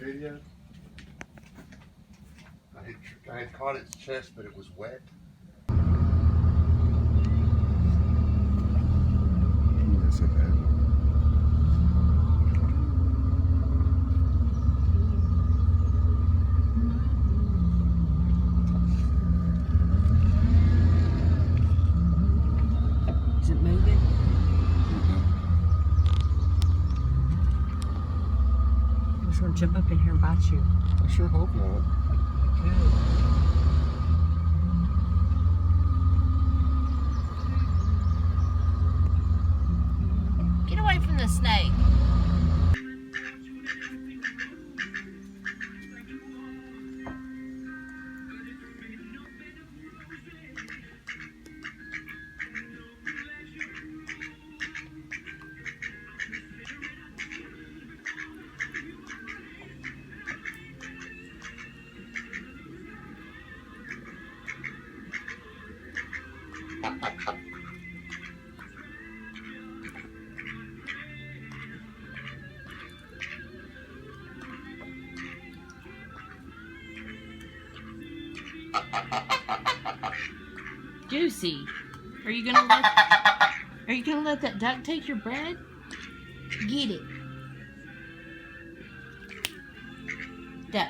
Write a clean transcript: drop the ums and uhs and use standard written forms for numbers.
video? I had caught its chest, but it was wet. That's so bad. Is it moving? I was going to jump up in here and bite you. I sure hope not. Get away from the snake. Juicy, are you gonna let that duck take your bread? Get it. Duck.